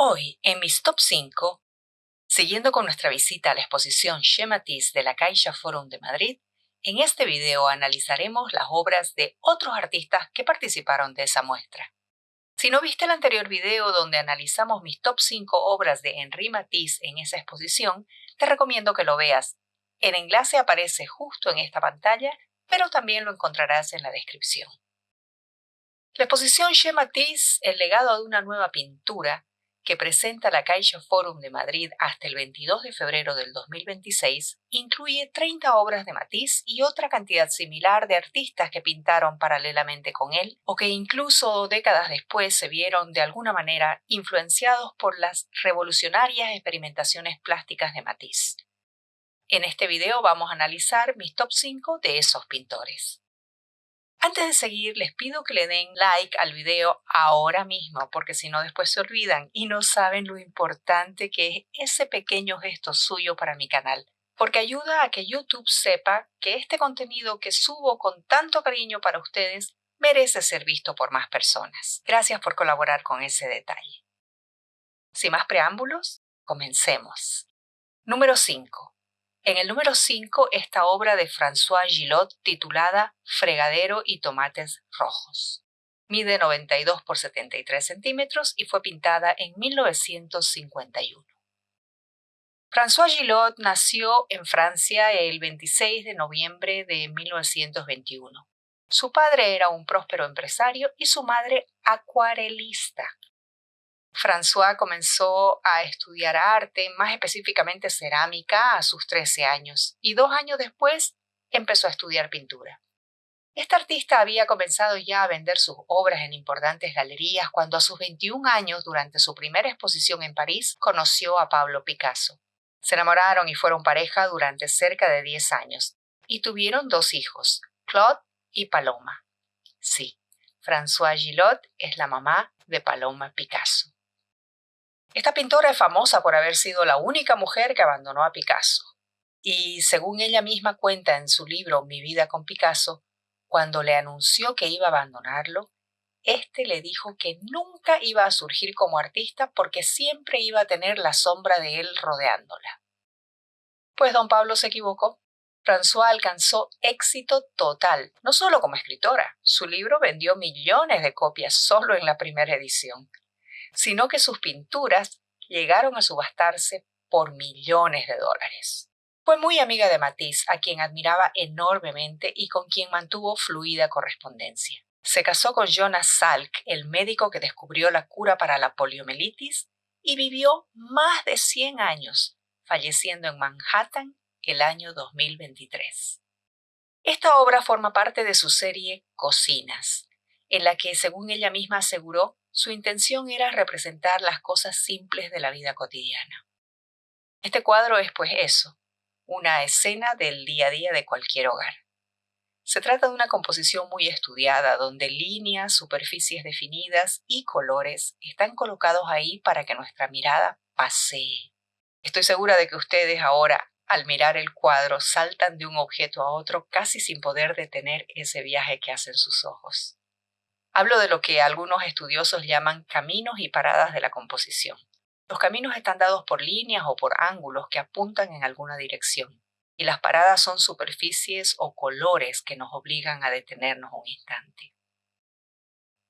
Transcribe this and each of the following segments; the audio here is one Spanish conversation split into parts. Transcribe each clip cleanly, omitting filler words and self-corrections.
Hoy, en mis top 5, siguiendo con nuestra visita a la exposición Chez Matisse de la Caixa Forum de Madrid, en este video analizaremos las obras de otros artistas que participaron de esa muestra. Si no viste el anterior video donde analizamos mis top 5 obras de Henri Matisse en esa exposición, te recomiendo que lo veas. El enlace aparece justo en esta pantalla, pero también lo encontrarás en la descripción. La exposición Chez Matisse, el legado de una nueva pintura, que presenta la Caixa Forum de Madrid hasta el 22 de febrero del 2026, incluye 30 obras de Matisse y otra cantidad similar de artistas que pintaron paralelamente con él o que incluso décadas después se vieron de alguna manera influenciados por las revolucionarias experimentaciones plásticas de Matisse. En este video vamos a analizar mis top 5 de esos pintores. Antes de seguir, les pido que le den like al video ahora mismo, porque si no después se olvidan y no saben lo importante que es ese pequeño gesto suyo para mi canal, porque ayuda a que YouTube sepa que este contenido que subo con tanto cariño para ustedes merece ser visto por más personas. Gracias por colaborar con ese detalle. Sin más preámbulos, comencemos. Número 5. En el número 5, esta obra de François Gillot titulada Fregadero y tomates rojos. Mide 92 por 73 centímetros y fue pintada en 1951. François Gillot nació en Francia el 26 de noviembre de 1921. Su padre era un próspero empresario y su madre acuarelista. François comenzó a estudiar arte, más específicamente cerámica, a sus 13 años y 2 años después empezó a estudiar pintura. Este artista había comenzado ya a vender sus obras en importantes galerías cuando a sus 21 años, durante su primera exposición en París, conoció a Pablo Picasso. Se enamoraron y fueron pareja durante cerca de 10 años y tuvieron 2 hijos, Claude y Paloma. Sí, François Gillot es la mamá de Paloma Picasso. Esta pintora es famosa por haber sido la única mujer que abandonó a Picasso. Y según ella misma cuenta en su libro Mi vida con Picasso, cuando le anunció que iba a abandonarlo, este le dijo que nunca iba a surgir como artista porque siempre iba a tener la sombra de él rodeándola. Pues don Pablo se equivocó. François alcanzó éxito total, no solo como escritora. Su libro vendió millones de copias solo en la primera edición, sino que sus pinturas llegaron a subastarse por millones de dólares. Fue muy amiga de Matisse, a quien admiraba enormemente y con quien mantuvo fluida correspondencia. Se casó con Jonas Salk, el médico que descubrió la cura para la poliomielitis, y vivió más de 100 años, falleciendo en Manhattan el año 2023. Esta obra forma parte de su serie Cocinas, en la que, según ella misma aseguró, su intención era representar las cosas simples de la vida cotidiana. Este cuadro es, pues, eso, una escena del día a día de cualquier hogar. Se trata de una composición muy estudiada, donde líneas, superficies definidas y colores están colocados ahí para que nuestra mirada pasee. Estoy segura de que ustedes ahora, al mirar el cuadro, saltan de un objeto a otro casi sin poder detener ese viaje que hacen sus ojos. Hablo de lo que algunos estudiosos llaman caminos y paradas de la composición. Los caminos están dados por líneas o por ángulos que apuntan en alguna dirección, y las paradas son superficies o colores que nos obligan a detenernos un instante.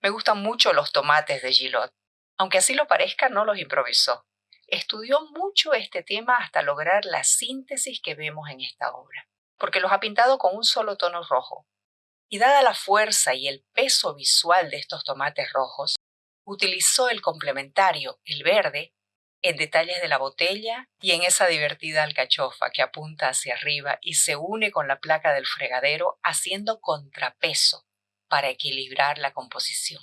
Me gustan mucho los tomates de Gillot. Aunque así lo parezca, no los improvisó. Estudió mucho este tema hasta lograr la síntesis que vemos en esta obra, porque los ha pintado con un solo tono rojo. Y dada la fuerza y el peso visual de estos tomates rojos, utilizó el complementario, el verde, en detalles de la botella y en esa divertida alcachofa que apunta hacia arriba y se une con la placa del fregadero haciendo contrapeso para equilibrar la composición.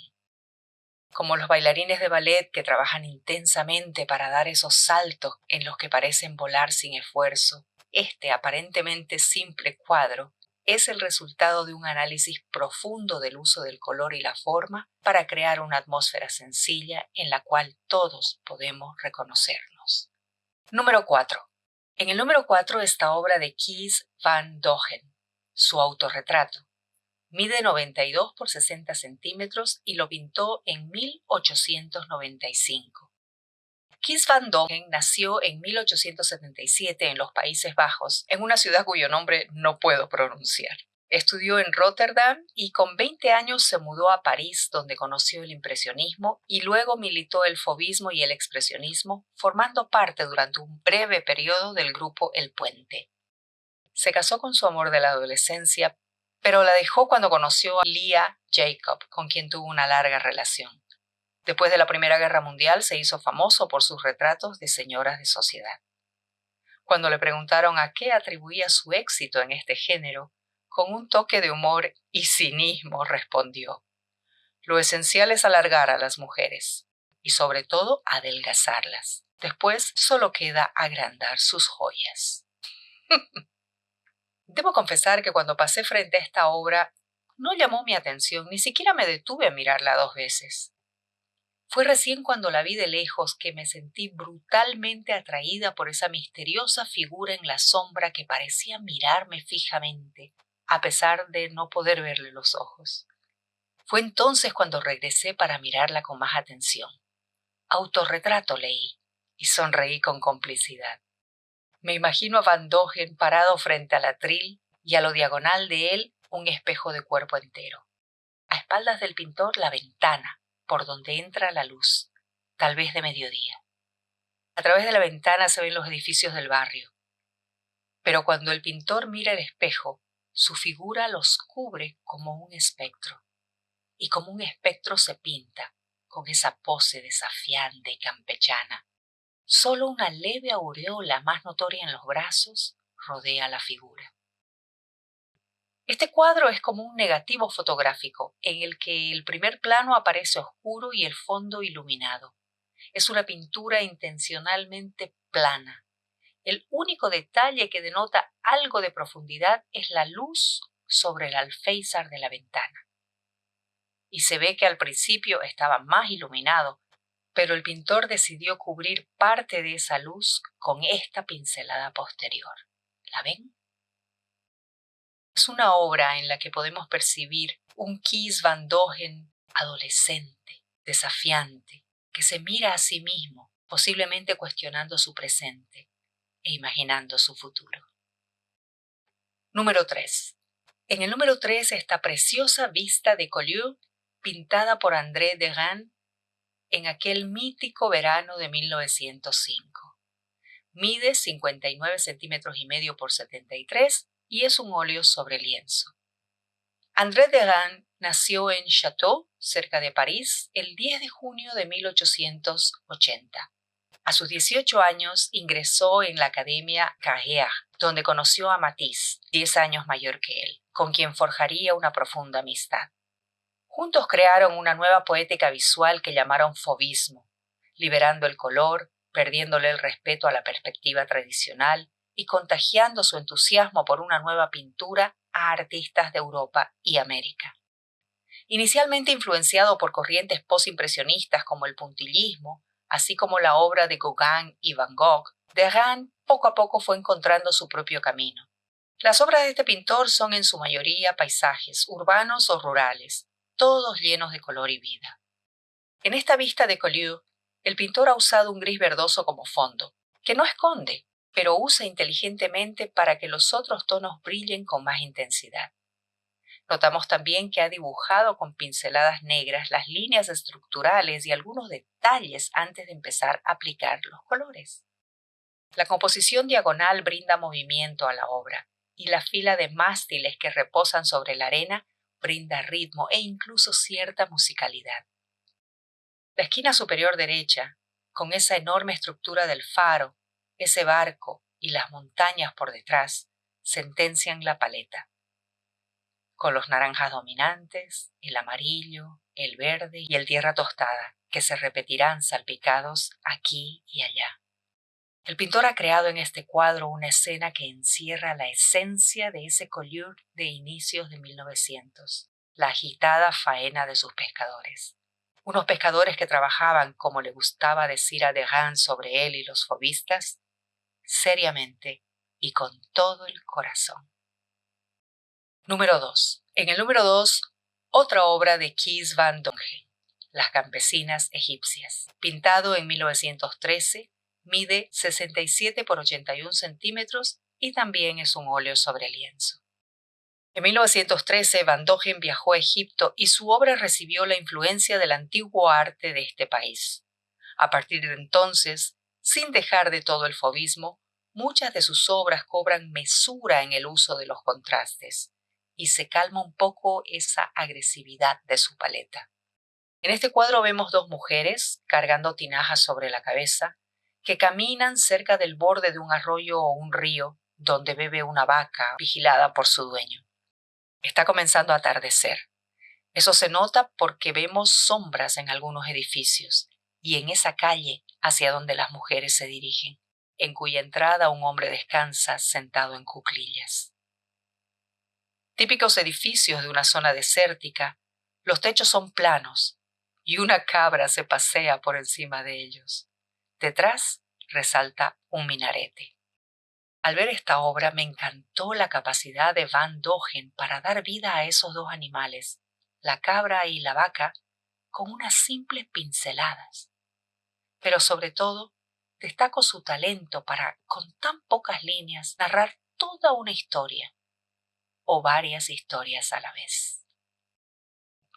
Como los bailarines de ballet que trabajan intensamente para dar esos saltos en los que parecen volar sin esfuerzo, este aparentemente simple cuadro es el resultado de un análisis profundo del uso del color y la forma para crear una atmósfera sencilla en la cual todos podemos reconocernos. Número 4. En el número 4 está obra de Kees van Dogen, su autorretrato. Mide 92 por 60 centímetros y lo pintó en 1895. Kees van Dongen nació en 1877 en los Países Bajos, en una ciudad cuyo nombre no puedo pronunciar. Estudió en Rotterdam y con 20 años se mudó a París, donde conoció el impresionismo y luego militó el fauvismo y el expresionismo, formando parte durante un breve periodo del grupo El Puente. Se casó con su amor de la adolescencia, pero la dejó cuando conoció a Leah Jacob, con quien tuvo una larga relación. Después de la Primera Guerra Mundial se hizo famoso por sus retratos de señoras de sociedad. Cuando le preguntaron a qué atribuía su éxito en este género, con un toque de humor y cinismo respondió: lo esencial es alargar a las mujeres y sobre todo adelgazarlas. Después solo queda agrandar sus joyas. Debo confesar que cuando pasé frente a esta obra no llamó mi atención, ni siquiera me detuve a mirarla 2 veces. Fue recién cuando la vi de lejos que me sentí brutalmente atraída por esa misteriosa figura en la sombra que parecía mirarme fijamente, a pesar de no poder verle los ojos. Fue entonces cuando regresé para mirarla con más atención. Autorretrato leí y sonreí con complicidad. Me imagino a Van Dongen parado frente al atril y a lo diagonal de él un espejo de cuerpo entero. A espaldas del pintor la ventana, por donde entra la luz, tal vez de mediodía. A través de la ventana se ven los edificios del barrio. Pero cuando el pintor mira el espejo, su figura los cubre como un espectro. Y como un espectro se pinta, con esa pose desafiante y campechana. Solo una leve aureola más notoria en los brazos rodea la figura. Este cuadro es como un negativo fotográfico en el que el primer plano aparece oscuro y el fondo iluminado. Es una pintura intencionalmente plana. El único detalle que denota algo de profundidad es la luz sobre el alféizar de la ventana. Y se ve que al principio estaba más iluminado, pero el pintor decidió cubrir parte de esa luz con esta pincelada posterior. ¿La ven? Es una obra en la que podemos percibir un Kees van Dongen adolescente, desafiante, que se mira a sí mismo, posiblemente cuestionando su presente e imaginando su futuro. Número 3. En el número 3 esta preciosa vista de Collioure, pintada por André Derain en aquel mítico verano de 1905. Mide 59 centímetros y medio por 73 y es un óleo sobre lienzo. André Derain nació en Château, cerca de París, el 10 de junio de 1880. A sus 18 años ingresó en la Academia Carrière, donde conoció a Matisse, 10 años mayor que él, con quien forjaría una profunda amistad. Juntos crearon una nueva poética visual que llamaron fauvismo, liberando el color, perdiéndole el respeto a la perspectiva tradicional y contagiando su entusiasmo por una nueva pintura a artistas de Europa y América. Inicialmente influenciado por corrientes postimpresionistas como el puntillismo, así como la obra de Gauguin y Van Gogh, Derain poco a poco fue encontrando su propio camino. Las obras de este pintor son en su mayoría paisajes, urbanos o rurales, todos llenos de color y vida. En esta vista de Collioure, el pintor ha usado un gris verdoso como fondo, que no esconde, pero usa inteligentemente para que los otros tonos brillen con más intensidad. Notamos también que ha dibujado con pinceladas negras las líneas estructurales y algunos detalles antes de empezar a aplicar los colores. La composición diagonal brinda movimiento a la obra y la fila de mástiles que reposan sobre la arena brinda ritmo e incluso cierta musicalidad. La esquina superior derecha, con esa enorme estructura del faro, ese barco y las montañas por detrás, sentencian la paleta, con los naranjas dominantes, el amarillo, el verde y el tierra tostada, que se repetirán salpicados aquí y allá. El pintor ha creado en este cuadro una escena que encierra la esencia de ese Collioure de inicios de 1900, la agitada faena de sus pescadores. Unos pescadores que trabajaban, como le gustaba decir a Derain sobre él y los fauvistas, seriamente y con todo el corazón. Número 2. En el número 2, otra obra de Kees van Dongen, Las campesinas egipcias. Pintado en 1913, mide 67 por 81 centímetros y también es un óleo sobre lienzo. En 1913, Van Dogen viajó a Egipto y su obra recibió la influencia del antiguo arte de este país. A partir de entonces, sin dejar de todo el fauvismo, muchas de sus obras cobran mesura en el uso de los contrastes y se calma un poco esa agresividad de su paleta. En este cuadro vemos dos mujeres cargando tinajas sobre la cabeza que caminan cerca del borde de un arroyo o un río donde bebe una vaca vigilada por su dueño. Está comenzando a atardecer. Eso se nota porque vemos sombras en algunos edificios y en esa calle hacia donde las mujeres se dirigen, en cuya entrada un hombre descansa sentado en cuclillas. Típicos edificios de una zona desértica, los techos son planos y una cabra se pasea por encima de ellos. Detrás resalta un minarete. Al ver esta obra me encantó la capacidad de Van Dogen para dar vida a esos dos animales, la cabra y la vaca, con unas simples pinceladas. Pero sobre todo, destaco su talento para, con tan pocas líneas, narrar toda una historia, o varias historias a la vez.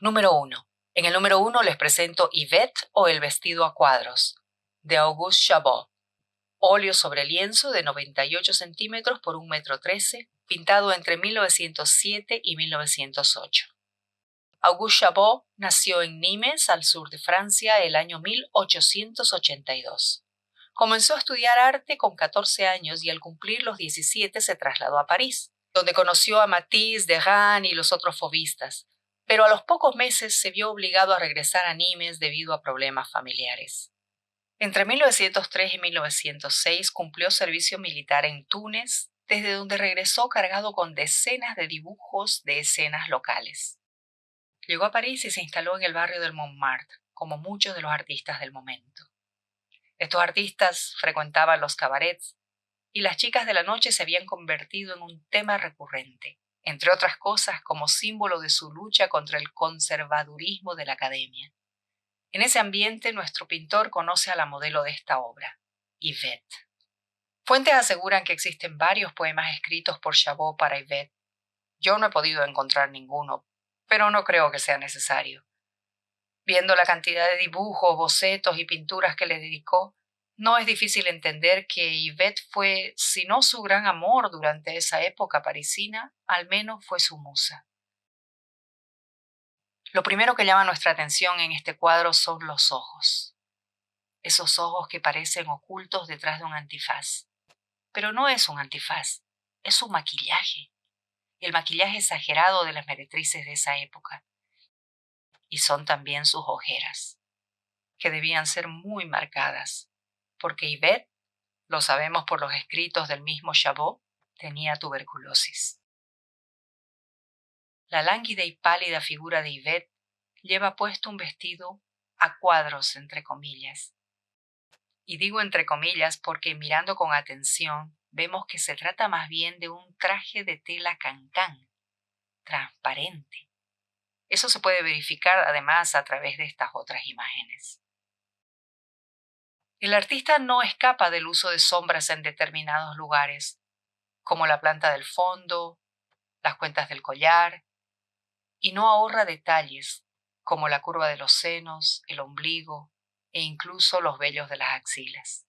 Número 1. En el número 1 les presento Yvette o El vestido a cuadros, de Auguste Chabot. Óleo sobre lienzo de 98 centímetros por 1,13 m, pintado entre 1907 y 1908. Auguste Chabot nació en Nimes, al sur de Francia, el año 1882. Comenzó a estudiar arte con 14 años y al cumplir los 17 se trasladó a París, donde conoció a Matisse, Derain y los otros fauvistas, pero a los pocos meses se vio obligado a regresar a Nimes debido a problemas familiares. Entre 1903 y 1906 cumplió servicio militar en Túnez, desde donde regresó cargado con decenas de dibujos de escenas locales. Llegó a París y se instaló en el barrio del Montmartre, como muchos de los artistas del momento. Estos artistas frecuentaban los cabarets y las chicas de la noche se habían convertido en un tema recurrente, entre otras cosas como símbolo de su lucha contra el conservadurismo de la academia. En ese ambiente, nuestro pintor conoce a la modelo de esta obra, Yvette. Fuentes aseguran que existen varios poemas escritos por Chabot para Yvette. Yo no he podido encontrar ninguno, pero no creo que sea necesario. Viendo la cantidad de dibujos, bocetos y pinturas que le dedicó, no es difícil entender que Yvette fue, si no su gran amor durante esa época parisina, al menos fue su musa. Lo primero que llama nuestra atención en este cuadro son los ojos. Esos ojos que parecen ocultos detrás de un antifaz. Pero no es un antifaz, es un maquillaje. El maquillaje exagerado de las meretrices de esa época. Y son también sus ojeras, que debían ser muy marcadas, porque Yvette, lo sabemos por los escritos del mismo Chabot, tenía tuberculosis. La lánguida y pálida figura de Yvette lleva puesto un vestido a cuadros, entre comillas. Y digo entre comillas porque mirando con atención vemos que se trata más bien de un traje de tela cancán, transparente. Eso se puede verificar además a través de estas otras imágenes. El artista no escapa del uso de sombras en determinados lugares, como la planta del fondo, las cuentas del collar, y no ahorra detalles como la curva de los senos, el ombligo e incluso los vellos de las axilas.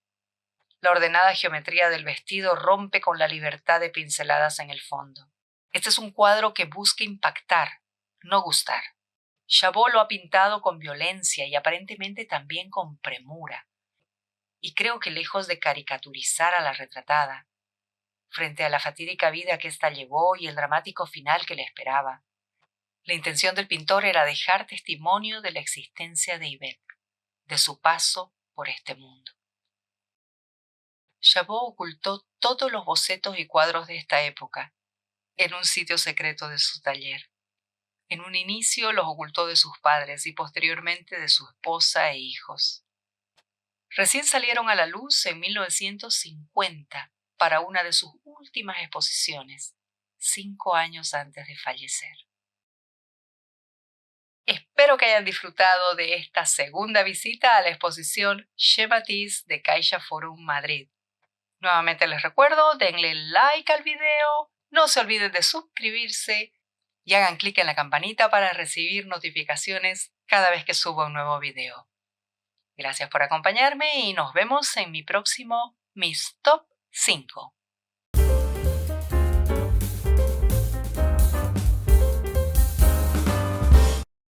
La ordenada geometría del vestido rompe con la libertad de pinceladas en el fondo. Este es un cuadro que busca impactar, no gustar. Chabot lo ha pintado con violencia y aparentemente también con premura. Y creo que lejos de caricaturizar a la retratada, frente a la fatídica vida que ésta llevó y el dramático final que le esperaba, la intención del pintor era dejar testimonio de la existencia de Yvette, de su paso por este mundo. Chabot ocultó todos los bocetos y cuadros de esta época en un sitio secreto de su taller. En un inicio los ocultó de sus padres y posteriormente de su esposa e hijos. Recién salieron a la luz en 1950 para una de sus últimas exposiciones, 5 años antes de fallecer. Espero Espero que hayan disfrutado de esta segunda visita a la exposición Chez Matisse de CaixaForum Madrid. Nuevamente les recuerdo, denle like al video, no se olviden de suscribirse y hagan clic en la campanita para recibir notificaciones cada vez que suba un nuevo video. Gracias por acompañarme y nos vemos en mi próximo Mis Top 5.